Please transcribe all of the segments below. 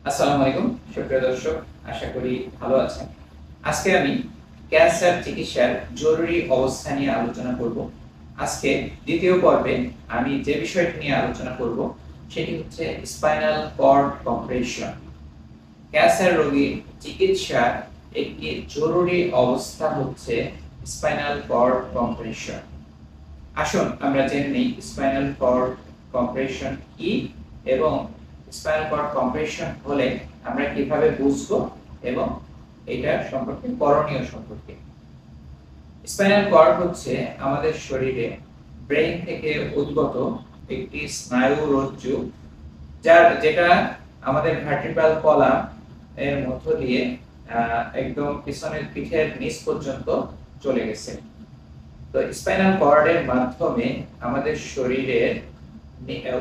আসসালামু আলাইকুম সুপ্রিয় দর্শক, আশা করি ভালো আছেন। আজকে আমি ক্যান্সার চিকিৎসার জরুরি অবস্থা নিয়ে আলোচনা করব। আজকে দ্বিতীয় পর্বে আমি যে বিষয়টি নিয়ে আলোচনা করব সেটি হচ্ছে স্পাইনাল কর্ড কম্প্রেশন। ক্যান্সার রোগীর চিকিৎসার একটি জরুরি অবস্থা হচ্ছে স্পাইনাল কর্ড কম্প্রেশন। আসুন আমরা জেনে নিই স্পাইনাল কর্ড কম্প্রেশন কি এবং স্পাইনাল কর্ড কম্প্রেশন হলে আমরা কিভাবে বুঝবো এবং এটা সম্পর্কে করণীয় সম্পর্কে। স্পাইনাল কর্ড হচ্ছে আমাদের শরীরে ব্রেইন থেকে উদ্গত একটি স্নায়ু রজ্জু, যেটা আমাদের ভার্টিব্রাল কলাম এর মধ্য দিয়ে একদম পিছনের পিঠের নিচ পর্যন্ত চলে গেছে। তো স্পাইনাল কর্ডের মাধ্যমে আমাদের শরীরের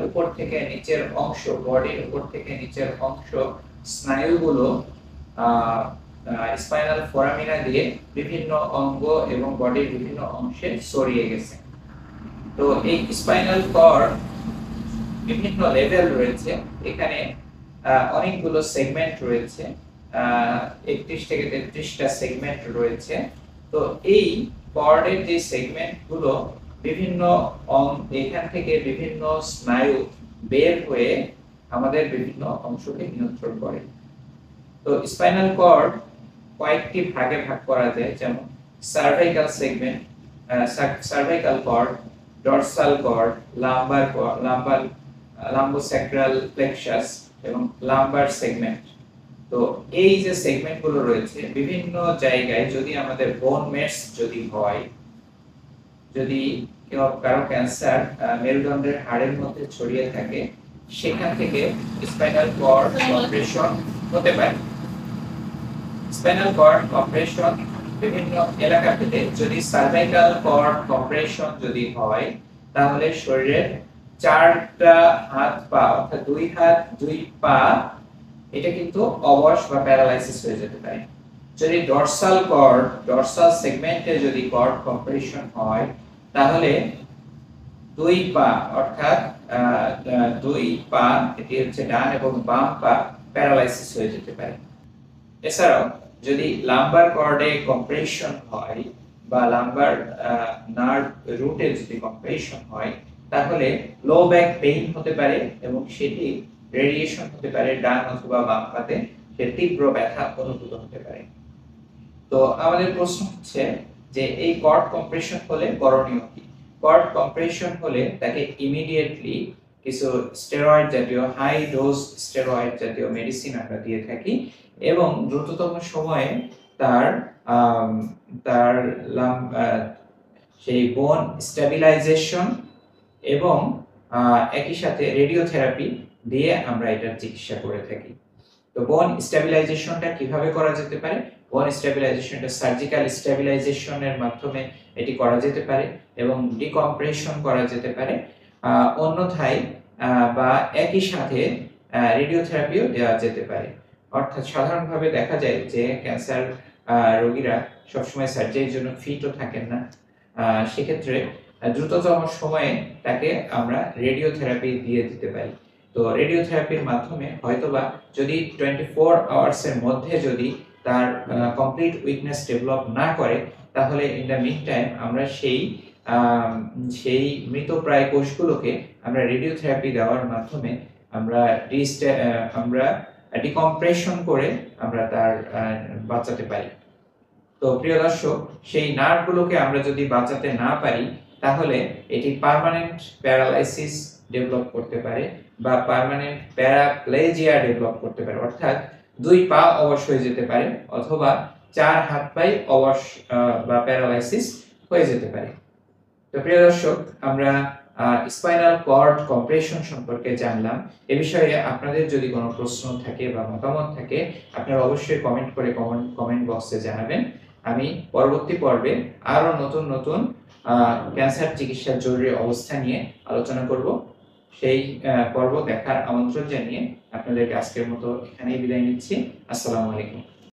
উপর থেকে নিচের অংশ, বডির উপর থেকে নিচের অংশ স্নায়ুগুলো স্পাইনাল ফোরামিনা দিয়ে বিভিন্ন অঙ্গ এবং বডির বিভিন্ন অংশে ছড়িয়ে গেছে। তো এই স্পাইনাল কর্ড বিভিন্ন লেভেল রয়েছে, এখানে অনেকগুলো সেগমেন্ট রয়েছে, 31 থেকে 33টা সেগমেন্ট রয়েছে। তো এই কর্ডের যে সেগমেন্ট গুলো বিভিন্ন এখান থেকে বিভিন্ন স্নায়ু বের হয়ে আমাদের বিভিন্ন অংশকে নিয়ন্ত্রণ করে। তো স্পাইনাল কর্ড কয়েকটি ভাগে ভাগ করা যায়, যেমন cervical segment, cervical cord, dorsal cord, lumbar cord, lumbosacral plexus এবং লাম্বার সেগমেন্ট। তো এই যে সেগমেন্ট গুলো রয়েছে বিভিন্ন জায়গায়, যদি আমাদের বোন মেটস যদি হয়, যদি কারো ক্যান্সার মেরুদণ্ডের হাড়ের মধ্যে ছড়িয়ে থাকে, সেখান থেকে স্পাইনাল কর্ড কম্প্রেশন হতে পারে। স্পাইনাল কর্ড কম্প্রেশন বিভিন্ন এলাকা থেকে, যদি সার্ভাইকাল কর্ড কম্প্রেশন যদি হয়, তাহলে শরীরের 4টা হাত পা, অর্থাৎ 2 হাত 2 পা, এটা কিন্তু অবশ বা প্যারালাইসিস হয়ে যেতে পারে। যদি ডরসাল সেগমেন্টে যদি কর্ড কম্প্রেশন হয়, তাহলে 2 পা, অর্থাৎ 2 পা, এটি হচ্ছে ডান এবং বাম পা, প্যারালাইসিস হয়ে যেতে পারে। এছাড়াও যদি লাম্বার কর্ডে কম্প্রেশন হয় বা লাম্বার নার্ভ রুটে যদি কম্প্রেশন হয়, তাহলে লো ব্যাক পেইন হতে পারে এবং সেটি রেডিয়েশন হতে পারে ডান অথবা বাম পাতে, সে তীব্র ব্যথা অনুভূত হতে পারে। তো আমাদের প্রশ্ন হচ্ছে যে এই কর্ড কম্প্রেশন হলে করণীয় কি? কর্ড কম্প্রেশন হলে তাকে ইমিডিয়েটলি কিছু স্টেরয়েড জাতীয়, হাই ডোজ স্টেরয়েড জাতীয় মেডিসিন আমরা দিয়ে থাকি এবং দ্রুততম সময়ে তার তার সেই বোন স্টেবিলাইজেশন এবং একই সাথে রেডিওথেরাপি দিয়ে আমরা এটার চিকিৎসা করে থাকি। তো বোন স্টেবিলাইজেশনটা কিভাবে করা যেতে পারে? বোন স্টেবিলাইজেশনটা সার্জিক্যাল স্টেবিলাইজেশনের মাধ্যমে এটি করা যেতে পারে এবং ডিকম্প্রেশন করা যেতে পারে, অন্যথায় বা একই সাথে রেডিওথেরাপিও দেওয়া যেতে পারে। অর্থাৎ সাধারণভাবে দেখা যায় যে ক্যান্সার রোগীরা সবসময় সার্জারির জন্য ফিটও থাকেন না, সেক্ষেত্রে দ্রুততম সময়ে তাকে আমরা রেডিওথেরাপি দিয়ে দিতে পারি। তো রেডিওথেরাপির মাধ্যমে হয়তোবা যদি 24 আওয়ার্সের মধ্যে যদি তার কমপ্লিট উইকনেস ডেভেলপ না করে, তাহলে ইন দ্য মিন টাইম আমরা সেই মৃতপ্রায় কোষগুলোকে আমরা রেডিওথেরাপি দেওয়ার মাধ্যমে আমরা ডিকম্প্রেশন করে আমরা তার বাঁচাতে পারি। তো প্রিয় দর্শক, সেই নার্ভগুলোকে আমরা যদি বাঁচাতে না পারি, তাহলে এটি পার্মানেন্ট প্যারালাইসিস ডেভেলপ করতে পারে বা পার্মানেন্ট প্যারাপ্লেজিয়া ডেভেলপ করতে পারে, অর্থাৎ 2 পা অবশ হয়ে যেতে পারে অথবা 4 হাত পাই অবশ বা প্যারালাইসিস হয়ে যেতে পারে। তো প্রিয় দর্শক, আমরা স্পাইনাল কর্ড কম্প্রেশন সম্পর্কে জানলাম। এ বিষয়ে আপনাদের যদি কোনো প্রশ্ন থাকে বা মতামত থাকে, আপনারা অবশ্যই কমেন্ট করে কমেন্ট বক্সে জানাবেন। আমি পরবর্তী পর্বে আরো নতুন নতুন ক্যান্সার চিকিৎসার জরুরি অবস্থা নিয়ে আলোচনা করব। সেই পর্ব দেখার আমন্ত্রণ জানিয়ে আপনাদেরকে আজকের মতো এখানেই বিদায় নিচ্ছি। আসসালামু আলাইকুম।